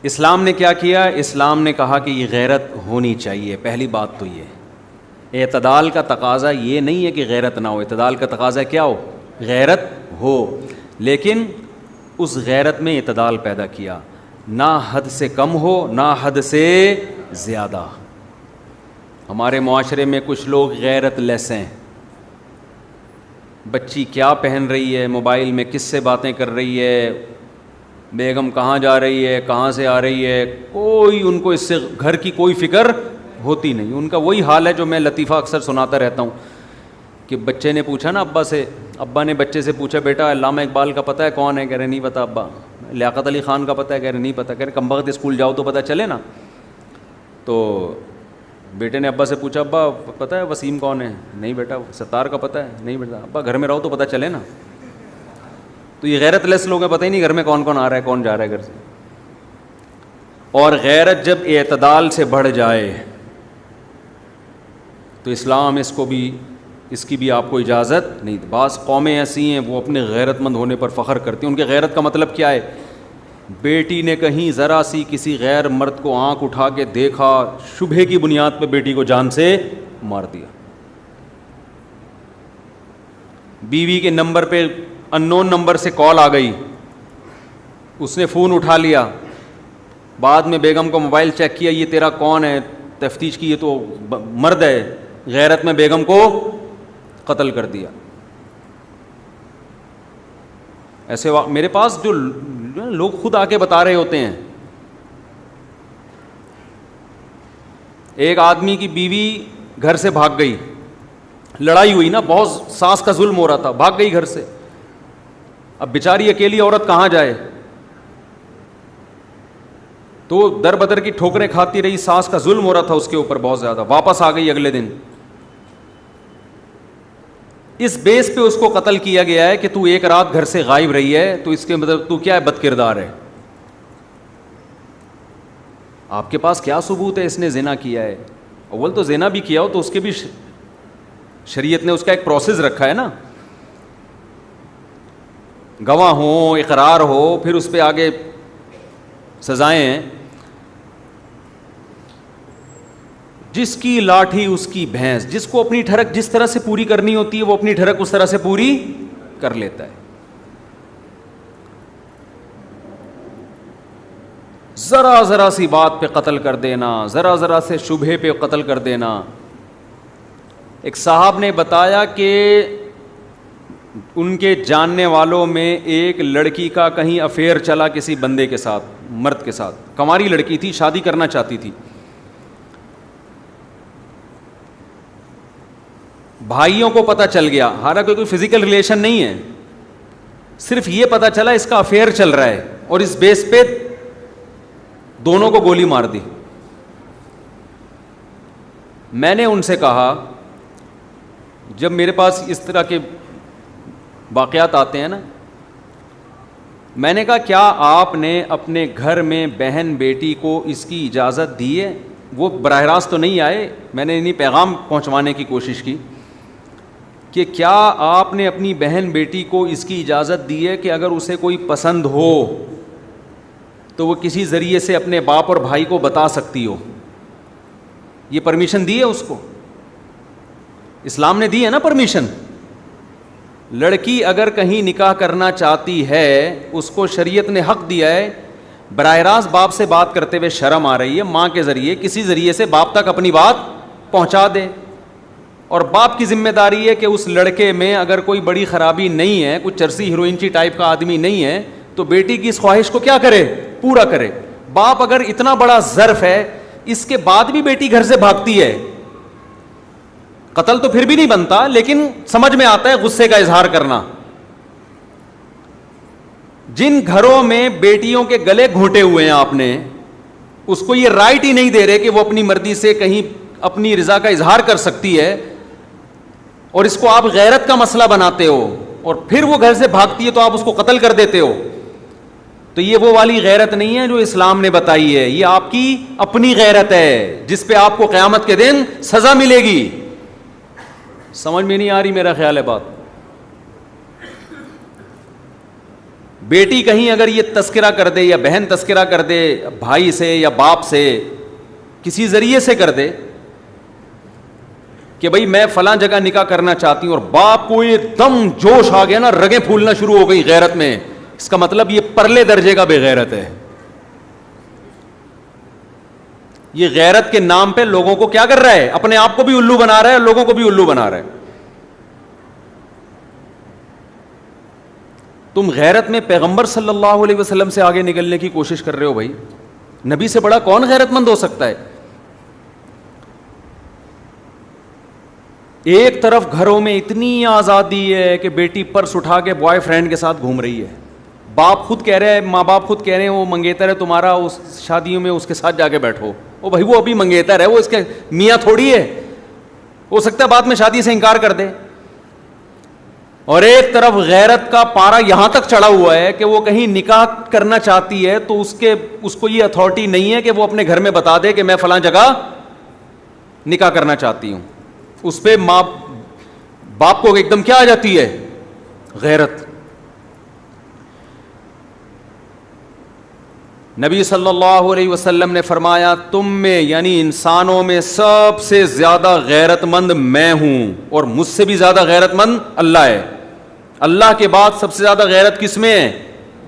اسلام نے کیا کیا؟ اسلام نے کہا کہ یہ غیرت ہونی چاہیے. پہلی بات تو یہ اعتدال کا تقاضا یہ نہیں ہے کہ غیرت نہ ہو، اعتدال کا تقاضا کیا ہو؟ غیرت ہو. لیکن اس غیرت میں اعتدال پیدا کیا، نہ حد سے کم ہو نہ حد سے زیادہ. ہمارے معاشرے میں کچھ لوگ غیرت لیس ہیں. بچی کیا پہن رہی ہے، موبائل میں کس سے باتیں کر رہی ہے، بیگم کہاں جا رہی ہے، کہاں سے آ رہی ہے، کوئی ان کو اس سے گھر کی کوئی فکر ہوتی نہیں. ان کا وہی حال ہے جو میں لطیفہ اکثر سناتا رہتا ہوں کہ بچے نے پوچھا نا ابا سے، ابا نے بچے سے پوچھا بیٹا علامہ اقبال کا پتہ ہے کون ہے؟ کہہ رہے نہیں پتہ ابا. لیاقت علی خان کا پتہ ہے؟ کہہ رہے نہیں پتہ. کہہ رہے کم وقت اسکول جاؤ تو پتہ چلے نا. تو بیٹے نے ابا سے پوچھا ابا پتہ ہے وسیم کون ہے؟ نہیں بیٹا. ستار کا پتہ ہے؟ نہیں بیٹا. ابا گھر میں رہو تو پتہ چلے نا. تو یہ غیرت لیس لوگ ہیں، پتہ ہی نہیں گھر میں کون کون آ رہا ہے کون جا رہا ہے گھر سے. اور غیرت جب اعتدال سے بڑھ جائے تو اسلام اس کی بھی آپ کو اجازت نہیں. بعض قومیں ایسی ہیں وہ اپنے غیرت مند ہونے پر فخر کرتی ہیں. ان کے غیرت کا مطلب کیا ہے؟ بیٹی نے کہیں ذرا سی کسی غیر مرد کو آنکھ اٹھا کے دیکھا، شبہے کی بنیاد پہ بیٹی کو جان سے مار دیا. بیوی کے نمبر پہ اننون نمبر سے کال آ گئی، اس نے فون اٹھا لیا، بعد میں بیگم کو موبائل چیک کیا، یہ تیرا کون ہے؟ تفتیش کی، یہ تو مرد ہے. غیرت میں بیگم کو قتل کر دیا. ایسے میرے پاس جو لوگ خود آ کے بتا رہے ہوتے ہیں. ایک آدمی کی بیوی گھر سے بھاگ گئی، لڑائی ہوئی نا، بہت ساس کا ظلم ہو رہا تھا، بھاگ گئی گھر سے. اب بیچاری اکیلی عورت کہاں جائے؟ تو در بدر کی ٹھوکریں کھاتی رہی، ساس کا ظلم ہو رہا تھا اس کے اوپر بہت زیادہ. واپس آ گئی اگلے دن. اس بیس پہ اس کو قتل کیا گیا ہے کہ تو ایک رات گھر سے غائب رہی ہے، تو اس کے مطلب تو کیا ہے؟ بد کردار ہے. آپ کے پاس کیا ثبوت ہے اس نے زنا کیا ہے؟ اول تو زنا بھی کیا ہو تو اس کے بھی شریعت نے اس کا ایک پروسیس رکھا ہے نا، گواہ ہو، اقرار ہو، پھر اس پہ آگے سزائیں ہیں. جس کی لاٹھی اس کی بھینس، جس کو اپنی ٹھڑک جس طرح سے پوری کرنی ہوتی ہے وہ اپنی ٹھڑک اس طرح سے پوری کر لیتا ہے. ذرا ذرا سی بات پہ قتل کر دینا، ذرا ذرا سے شبہے پہ قتل کر دینا. ایک صاحب نے بتایا کہ ان کے جاننے والوں میں ایک لڑکی کا کہیں افیئر چلا کسی بندے کے ساتھ، مرد کے ساتھ. کنواری لڑکی تھی، شادی کرنا چاہتی تھی. بھائیوں کو پتہ چل گیا، حالانکہ کوئی فزیکل ریلیشن نہیں ہے، صرف یہ پتہ چلا اس کا افیئر چل رہا ہے، اور اس بیس پہ دونوں کو گولی مار دی. میں نے ان سے کہا، جب میرے پاس اس طرح کے واقعات آتے ہیں نا، میں نے کہا کیا آپ نے اپنے گھر میں بہن بیٹی کو اس کی اجازت دی ہے؟ وہ براہ راست تو نہیں آئے، میں نے انہیں پیغام پہنچوانے کی کوشش کی کہ کیا آپ نے اپنی بہن بیٹی کو اس کی اجازت دی ہے کہ اگر اسے کوئی پسند ہو تو وہ کسی ذریعے سے اپنے باپ اور بھائی کو بتا سکتی ہو؟ یہ پرمیشن دی ہے اس کو؟ اسلام نے دی ہے نا پرمیشن. لڑکی اگر کہیں نکاح کرنا چاہتی ہے اس کو شریعت نے حق دیا ہے. براہ راست باپ سے بات کرتے ہوئے شرم آ رہی ہے، ماں کے ذریعے کسی ذریعے سے باپ تک اپنی بات پہنچا دے. اور باپ کی ذمہ داری ہے کہ اس لڑکے میں اگر کوئی بڑی خرابی نہیں ہے، کوئی چرسی ہیروئنچی ٹائپ کا آدمی نہیں ہے، تو بیٹی کی اس خواہش کو کیا کرے؟ پورا کرے. باپ اگر اتنا بڑا ظرف ہے، اس کے بعد بھی بیٹی گھر سے بھاگتی ہے، قتل تو پھر بھی نہیں بنتا، لیکن سمجھ میں آتا ہے غصے کا اظہار کرنا. جن گھروں میں بیٹیوں کے گلے گھونٹے ہوئے ہیں آپ نے، اس کو یہ رائٹ ہی نہیں دے رہے کہ وہ اپنی مرضی سے کہیں اپنی رضا کا اظہار کر سکتی ہے، اور اس کو آپ غیرت کا مسئلہ بناتے ہو، اور پھر وہ گھر سے بھاگتی ہے تو آپ اس کو قتل کر دیتے ہو. تو یہ وہ والی غیرت نہیں ہے جو اسلام نے بتائی ہے، یہ آپ کی اپنی غیرت ہے جس پہ آپ کو قیامت کے دن سزا ملے گی. سمجھ میں نہیں آ رہی میرا خیال ہے بات. بیٹی کہیں اگر یہ تذکرہ کر دے یا بہن تذکرہ کر دے بھائی سے یا باپ سے کسی ذریعے سے کر دے کہ بھئی میں فلاں جگہ نکاح کرنا چاہتی ہوں, اور باپ کو یہ دم جوش آ گیا نا, رگیں پھولنا شروع ہو گئی غیرت میں, اس کا مطلب یہ پرلے درجے کا بے غیرت ہے. یہ غیرت کے نام پہ لوگوں کو کیا کر رہا ہے, اپنے آپ کو بھی الو بنا رہا ہے اور لوگوں کو بھی الو بنا رہا ہے. تم غیرت میں پیغمبر صلی اللہ علیہ وسلم سے آگے نکلنے کی کوشش کر رہے ہو. بھائی نبی سے بڑا کون غیرت مند ہو سکتا ہے؟ ایک طرف گھروں میں اتنی آزادی ہے کہ بیٹی پرس اٹھا کے بوائے فرینڈ کے ساتھ گھوم رہی ہے, باپ خود کہہ رہے ہیں, ماں باپ خود کہہ رہے ہیں وہ منگیتر ہے تمہارا, اس شادیوں میں اس کے ساتھ جا کے بیٹھو. وہ بھائی وہ ابھی منگیتر ہے, وہ اس کے میاں تھوڑی ہے, ہو سکتا ہے بعد میں شادی سے انکار کر دے. اور ایک طرف غیرت کا پارا یہاں تک چڑھا ہوا ہے کہ وہ کہیں نکاح کرنا چاہتی ہے تو اس کو یہ اتھارٹی نہیں ہے کہ وہ اپنے گھر میں بتا دے کہ میں فلاں جگہ نکاح کرنا چاہتی ہوں. اس پہ ماں باپ کو ایک دم کیا آ جاتی ہے, غیرت. نبی صلی اللہ علیہ وسلم نے فرمایا تم میں یعنی انسانوں میں سب سے زیادہ غیرت مند میں ہوں, اور مجھ سے بھی زیادہ غیرت مند اللہ ہے. اللہ کے بعد سب سے زیادہ غیرت کس میں ہے؟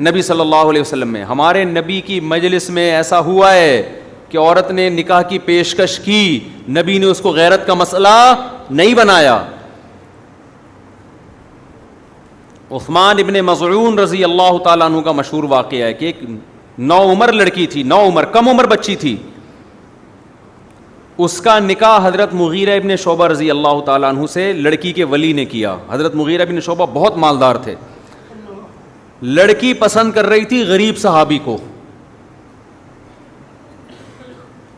نبی صلی اللہ علیہ وسلم میں. ہمارے نبی کی مجلس میں ایسا ہوا ہے کہ عورت نے نکاح کی پیشکش کی, نبی نے اس کو غیرت کا مسئلہ نہیں بنایا. عثمان ابن مظعون رضی اللہ تعالیٰ عنہ کا مشہور واقعہ ہے کہ ایک نوعمر لڑکی تھی, نوعمر کم عمر بچی تھی, اس کا نکاح حضرت مغیرہ ابن شعبہ رضی اللہ تعالیٰ عنہ سے لڑکی کے ولی نے کیا. حضرت مغیرہ ابن شعبہ بہت مالدار تھے. لڑکی پسند کر رہی تھی غریب صحابی کو.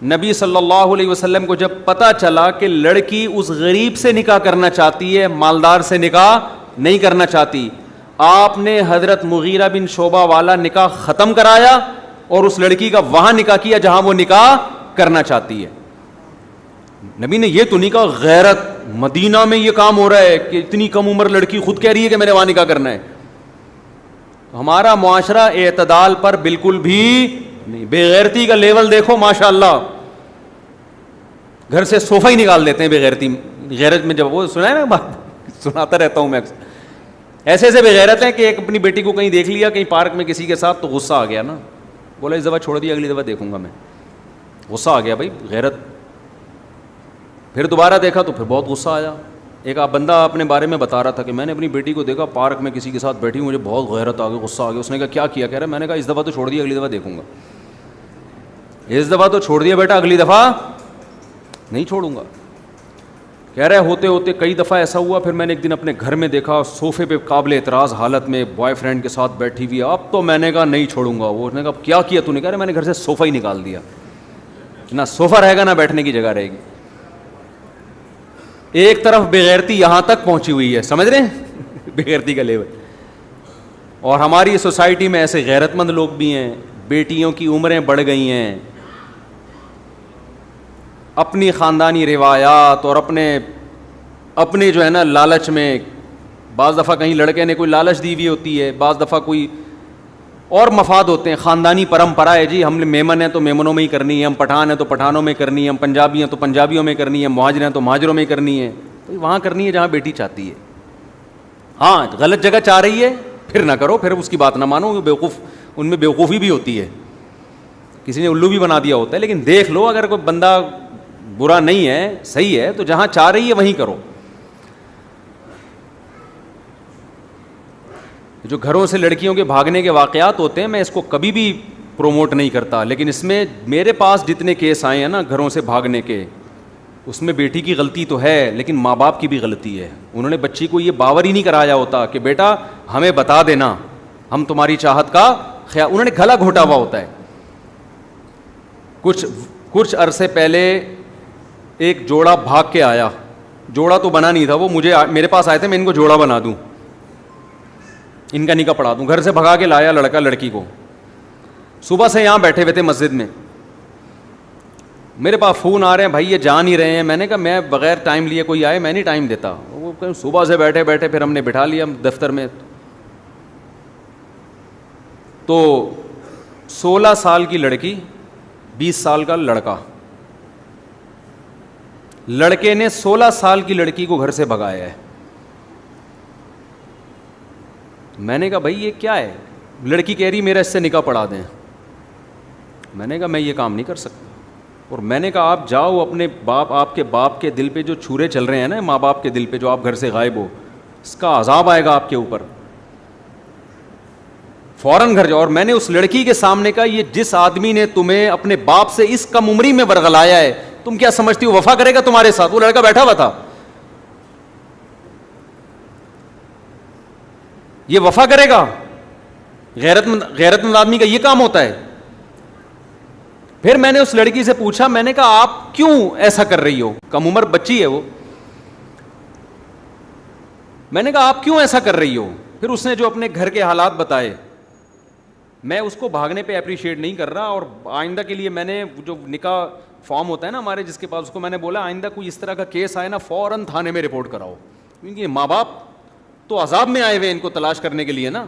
نبی صلی اللہ علیہ وسلم کو جب پتہ چلا کہ لڑکی اس غریب سے نکاح کرنا چاہتی ہے, مالدار سے نکاح نہیں کرنا چاہتی, آپ نے حضرت مغیرہ بن شعبہ والا نکاح ختم کرایا اور اس لڑکی کا وہاں نکاح کیا جہاں وہ نکاح کرنا چاہتی ہے. نبی نے یہ تو نہیں کہا غیرت مدینہ میں یہ کام ہو رہا ہے کہ اتنی کم عمر لڑکی خود کہہ رہی ہے کہ میں نے وہاں نکاح کرنا ہے. ہمارا معاشرہ اعتدال پر بالکل بھی نہیں. بے غیرتی کا لیول دیکھو ماشاء اللہ, گھر سے صوفہ ہی نکال دیتے ہیں بے غیرتی. غیرت میں جب وہ سنا ہے نا بات, سناتا رہتا ہوں میں اکثر, ایسے ایسے بے غیرت ہیں کہ ایک اپنی بیٹی کو کہیں دیکھ لیا کہیں پارک میں کسی کے ساتھ تو غصہ آ گیا نا, بولا اس دفعہ چھوڑ دیا اگلی دفعہ دیکھوں گا میں. غصہ آ گیا بھائی, غیرت. پھر دوبارہ دیکھا تو پھر بہت غصہ آیا. ایک بندہ اپنے بارے میں بتا رہا تھا کہ میں نے اپنی بیٹی کو دیکھا پارک میں کسی کے ساتھ بیٹھی, مجھے بہت غیرت آ گئی, غصہ آ گیا. اس نے کہا کیا کیا؟ کہہ رہا میں نے کہا اس دفعہ تو چھوڑ دیا اگلی دفعہ دیکھوں گا. اس دفعہ تو چھوڑ دیا بیٹا, اگلی دفعہ نہیں چھوڑوں گا. کہہ رہے ہوتے ہوتے کئی دفعہ ایسا ہوا, پھر میں نے ایک دن اپنے گھر میں دیکھا صوفے پہ قابل اعتراض حالت میں بوائے فرینڈ کے ساتھ بیٹھی ہوئی. اب تو میں نے کہا نہیں چھوڑوں گا. وہ نے کہا کیا کیا تو نے؟ کہہ رہے میں نے گھر سے صوفہ ہی نکال دیا, نہ صوفہ رہے گا نہ بیٹھنے کی جگہ رہے گی. ایک طرف بےغیرتی یہاں تک پہنچی ہوئی ہے, سمجھ رہے ہیں بےغیرتی کا لیول. اور ہماری سوسائٹی میں ایسے غیرت مند لوگ بھی ہیں, بیٹیوں کی عمریں بڑھ گئی ہیں, اپنی خاندانی روایات اور اپنے جو ہے نا لالچ میں. بعض دفعہ کہیں لڑکے نے کوئی لالچ دی ہوئی ہوتی ہے, بعض دفعہ کوئی اور مفاد ہوتے ہیں. خاندانی پرمپرا ہے جی, ہم نے میمن ہیں تو میمنوں میں ہی کرنی ہے, ہم پٹھان ہیں تو پٹھانوں میں کرنی ہے, ہم پنجابی ہیں تو پنجابیوں میں کرنی ہے, مہاجر ہیں تو مہاجروں میں کرنی ہے. تو وہاں کرنی ہے جہاں بیٹی چاہتی ہے. ہاں غلط جگہ چاہ رہی ہے پھر نہ کرو, پھر اس کی بات نہ مانو. بیوقوف, ان میں بیوقوفی بھی ہوتی ہے, کسی نے الو بھی بنا دیا ہوتا ہے. لیکن دیکھ لو, اگر کوئی بندہ برا نہیں ہے صحیح ہے تو جہاں چاہ رہی ہے وہیں کرو. جو گھروں سے لڑکیوں کے بھاگنے کے واقعات ہوتے ہیں میں اس کو کبھی بھی پروموٹ نہیں کرتا, لیکن اس میں میرے پاس جتنے کیس آئے ہیں نا گھروں سے بھاگنے کے, اس میں بیٹی کی غلطی تو ہے لیکن ماں باپ کی بھی غلطی ہے. انہوں نے بچی کو یہ باور ہی نہیں کرایا ہوتا کہ بیٹا ہمیں بتا دینا, ہم تمہاری چاہت کا خیال. انہوں نے گلا گھوٹا ہوا ہوتا ہے. کچھ عرصے پہلے ایک جوڑا بھاگ کے آیا, جوڑا تو بنا نہیں تھا, وہ میرے پاس آئے تھے میں ان کو جوڑا بنا دوں, ان کا نکاح پڑھا دوں. گھر سے بھگا کے لایا لڑکا لڑکی کو. صبح سے یہاں بیٹھے ہوئے تھے مسجد میں, میرے پاس فون آ رہے ہیں بھائی یہ جا نہیں رہے ہیں. میں نے کہا میں بغیر ٹائم لیے کوئی آئے میں نہیں ٹائم دیتا. وہ صبح سے بیٹھے پھر ہم نے بٹھا لیا دفتر میں. تو 16 سال کی لڑکی 20 سال کا لڑکا, لڑکے نے 16 سال کی لڑکی کو گھر سے بھگایا ہے. میں نے کہا بھائی یہ کیا ہے؟ لڑکی کہہ رہی میرا اس سے نکاح پڑھا دیں. میں نے کہا میں یہ کام نہیں کر سکتا. اور میں نے کہا آپ جاؤ اپنے باپ, آپ کے باپ کے دل پہ جو چھرے چل رہے ہیں نا, ماں باپ کے دل پہ جو آپ گھر سے غائب ہو, اس کا عذاب آئے گا آپ کے اوپر, فوراً گھر جاؤ. اور میں نے اس لڑکی کے سامنے کہا یہ جس آدمی نے تمہیں اپنے باپ سے اس کم عمری میں ورغلایا ہے, تم کیا سمجھتی ہو وفا کرے گا تمہارے ساتھ؟ وہ لڑکا بیٹھا ہوا تھا. یہ وفا کرے گا؟ غیرت مند آدمی کا یہ کام ہوتا ہے. پھر میں نے اس لڑکی سے پوچھا, میں نے کہا آپ کیوں ایسا کر رہی ہو؟ کم عمر بچی ہے وہ. میں نے کہا آپ کیوں ایسا کر رہی ہو؟ پھر اس نے جو اپنے گھر کے حالات بتائے. میں اس کو بھاگنے پہ اپریشیٹ نہیں کر رہا, اور آئندہ کے لیے میں نے جو نکاح فارم ہوتا ہے نا ہمارے جس کے پاس, اس کو میں نے بولا آئندہ کوئی اس طرح کا کیس آئے نا فوراً تھانے میں رپورٹ کراؤ, کیونکہ ماں باپ تو عذاب میں آئے ہوئے ان کو تلاش کرنے کے لیے نا.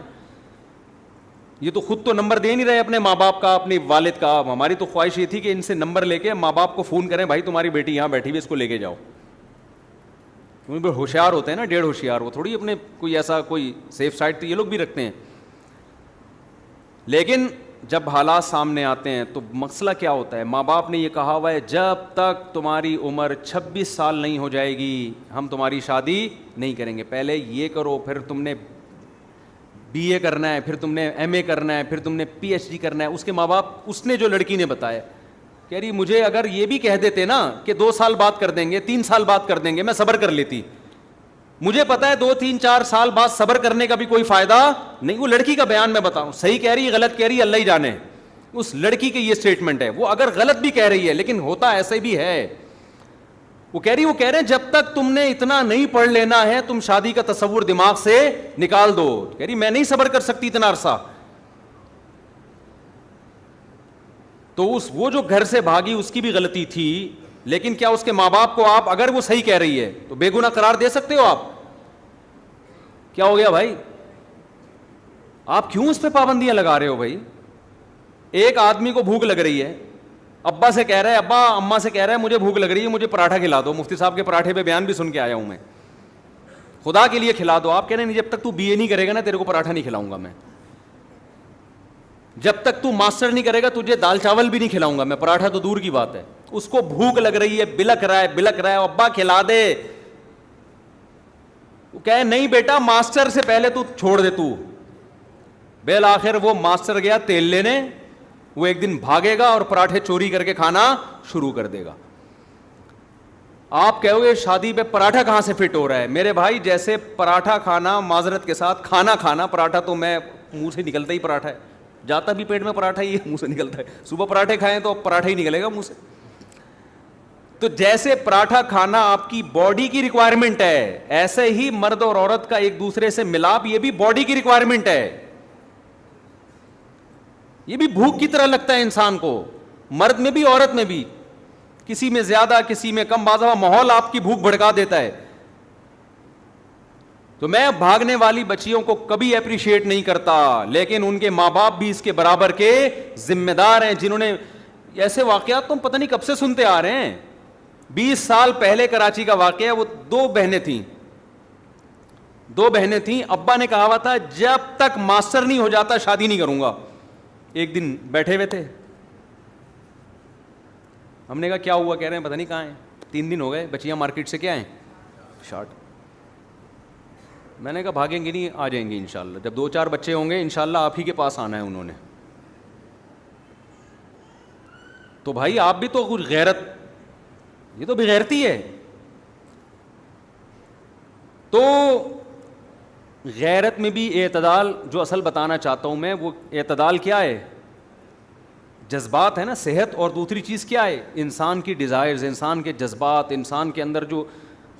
یہ تو خود تو نمبر دے نہیں رہے اپنے ماں باپ کا, اپنے والد کا. ہماری تو خواہش یہ تھی کہ ان سے نمبر لے کے ماں باپ کو فون کریں, بھائی تمہاری بیٹی یہاں بیٹھی ہوئی, اس کو لے کے جاؤ. ہوشیار ہوتے ہیں نا, 1.5 ہوشیار, وہ تھوڑی اپنے کوئی ایسا کوئی سیف سائڈ تو یہ لوگ بھی رکھتے ہیں. لیکن جب حالات سامنے آتے ہیں تو مسئلہ کیا ہوتا ہے؟ ماں باپ نے یہ کہا ہوا ہے جب تک تمہاری عمر 26 سال نہیں ہو جائے گی ہم تمہاری شادی نہیں کریں گے. پہلے یہ کرو, پھر تم نے BA کرنا ہے, پھر تم نے MA کرنا ہے, پھر تم نے PhD کرنا ہے. اس کے ماں باپ, اس نے جو لڑکی نے بتایا, کہہ رہی مجھے اگر یہ بھی کہہ دیتے نا کہ 2 سال بعد کر دیں گے, 3 سال بعد کر دیں گے, میں صبر کر لیتی. مجھے پتا ہے 2 3 4 سال بعد صبر کرنے کا بھی کوئی فائدہ نہیں. وہ لڑکی کا بیان میں بتاؤں, صحیح کہہ رہی ہے غلط کہہ رہی ہے اللہ ہی جانے. اس لڑکی کی یہ سٹیٹمنٹ ہے, وہ اگر غلط بھی کہہ رہی ہے لیکن ہوتا ایسے بھی ہے. وہ کہہ رہے ہیں جب تک تم نے اتنا نہیں پڑھ لینا ہے تم شادی کا تصور دماغ سے نکال دو. کہہ رہی میں نہیں صبر کر سکتی اتنا عرصہ. تو وہ جو گھر سے بھاگی اس کی بھی غلطی تھی, لیکن کیا اس کے ماں باپ کو آپ, اگر وہ صحیح کہہ رہی ہے تو بے گناہ قرار دے سکتے ہو آپ؟ کیا ہو گیا بھائی؟ آپ کیوں اس پہ پابندیاں لگا رہے ہو بھائی؟ ایک آدمی کو بھوک لگ رہی ہے, ابا سے کہہ رہا ہے, ابا اماں سے کہہ رہا ہے مجھے بھوک لگ رہی ہے, مجھے پراٹھا کھلا دو. مفتی صاحب کے پراٹھے پہ بیان بھی سن کے آیا ہوں میں, خدا کے لیے کھلا دو. آپ کہہ رہے ہیں نہیں جب تک تو BA نہیں کرے گا نا تیرے کو پراٹھا نہیں کھلاؤں گا میں, جب تک تو ماسٹر نہیں کرے گا تجھے دال چاول بھی نہیں کھلاؤں گا میں, پراٹھا تو دور کی بات ہے. اس کو بھوک لگ رہی ہے, بلک رہا ہے, ابا کھلا دے. وہ کہے نہیں بیٹا ماسٹر سے پہلے تو چھوڑ دے تو. بالآخر وہ ماسٹر گیا تیل لینے, وہ ایک دن بھاگے گا اور پراٹھے چوری کر کے کھانا شروع کر دے گا. آپ کہو گے شادی پہ پراٹھا کہاں سے فٹ ہو رہا ہے؟ میرے بھائی جیسے پراٹھا کھانا, معذرت کے ساتھ کھانا کھانا, پراٹھا تو میں منہ سے نکلتا ہی پراٹھا ہے, جاتا بھی پیٹ میں پراٹھا ہی ہے, منہ سے نکلتا ہے. صبح پراٹھے کھائیں تو پراٹھا ہی نکلے گا منہ سے. تو جیسے پراٹھا کھانا آپ کی باڈی کی ریکوائرمنٹ ہے, ایسے ہی مرد اور عورت کا ایک دوسرے سے ملاپ یہ بھی باڈی کی ریکوائرمنٹ ہے. یہ بھی بھوک کی طرح لگتا ہے انسان کو, مرد میں بھی عورت میں بھی, کسی میں زیادہ کسی میں کم. بعض دفعہ ماحول آپ کی بھوک بھڑکا دیتا ہے. تو میں بھاگنے والی بچیوں کو کبھی اپریشیٹ نہیں کرتا, لیکن ان کے ماں باپ بھی اس کے برابر کے ذمہ دار ہیں, جنہوں نے ایسے واقعات تم پتہ نہیں کب سے سنتے آ رہے ہیں. 20 سال پہلے کراچی کا واقعہ, وہ 2 بہنیں تھیں. ابا نے کہا ہوا تھا جب تک ماسٹر نہیں ہو جاتا شادی نہیں کروں گا. ایک دن بیٹھے ہوئے تھے, ہم نے کہا کیا ہوا؟ کہہ رہے ہیں پتہ نہیں کہاں ہیں, 3 دن ہو گئے, بچیاں مارکیٹ سے کیا ہیں شارٹ. میں نے کہا بھاگیں گے نہیں, آ جائیں گے انشاءاللہ, جب 2-4 بچے ہوں گے انشاءاللہ آپ ہی کے پاس آنا ہے انہوں نے. تو بھائی آپ بھی تو کچھ غیرت, یہ تو بغیرتی ہے. تو غیرت میں بھی اعتدال, جو اصل بتانا چاہتا ہوں میں وہ اعتدال کیا ہے؟ جذبات ہے نا, صحت, اور دوسری چیز کیا ہے؟ انسان کی ڈیزائرز, انسان کے جذبات, انسان کے اندر جو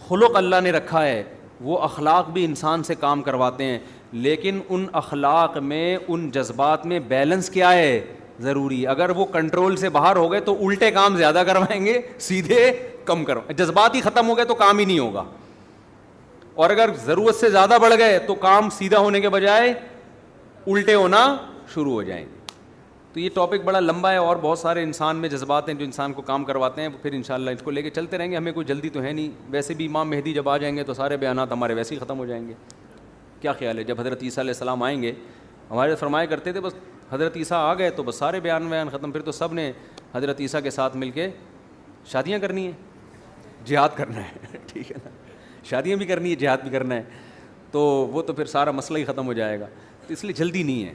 خلق اللہ نے رکھا ہے, وہ اخلاق بھی انسان سے کام کرواتے ہیں. لیکن ان اخلاق میں, ان جذبات میں بیلنس کیا ہے؟ ضروری. اگر وہ کنٹرول سے باہر ہو گئے تو الٹے کام زیادہ کروائیں گے, سیدھے کم کروائیں. جذبات ہی ختم ہو گئے تو کام ہی نہیں ہوگا, اور اگر ضرورت سے زیادہ بڑھ گئے تو کام سیدھا ہونے کے بجائے الٹے ہونا شروع ہو جائیں گے. تو یہ ٹاپک بڑا لمبا ہے اور بہت سارے انسان میں جذبات ہیں جو انسان کو کام کرواتے ہیں. پھر انشاءاللہ اس کو لے کے چلتے رہیں گے, ہمیں کوئی جلدی تو ہے نہیں. ویسے بھی امام مہدی جب آ جائیں گے تو سارے بیانات ہمارے ویسے ہی ختم ہو جائیں گے. کیا خیال ہے؟ جب حضرت عیسیٰ علیہ السلام آئیں گے, ہمارے فرمایا کرتے تھے بس حضرت عیسیٰ آ گئے تو بس سارے بیان ختم. پھر تو سب نے حضرت عیسیٰ کے ساتھ مل کے شادیاں کرنی ہیں, جہاد کرنا ہے. ٹھیک ہے نا, شادیاں بھی کرنی ہے, جہاد بھی کرنا ہے, تو وہ تو پھر سارا مسئلہ ہی ختم ہو جائے گا. تو اس لیے جلدی نہیں ہے.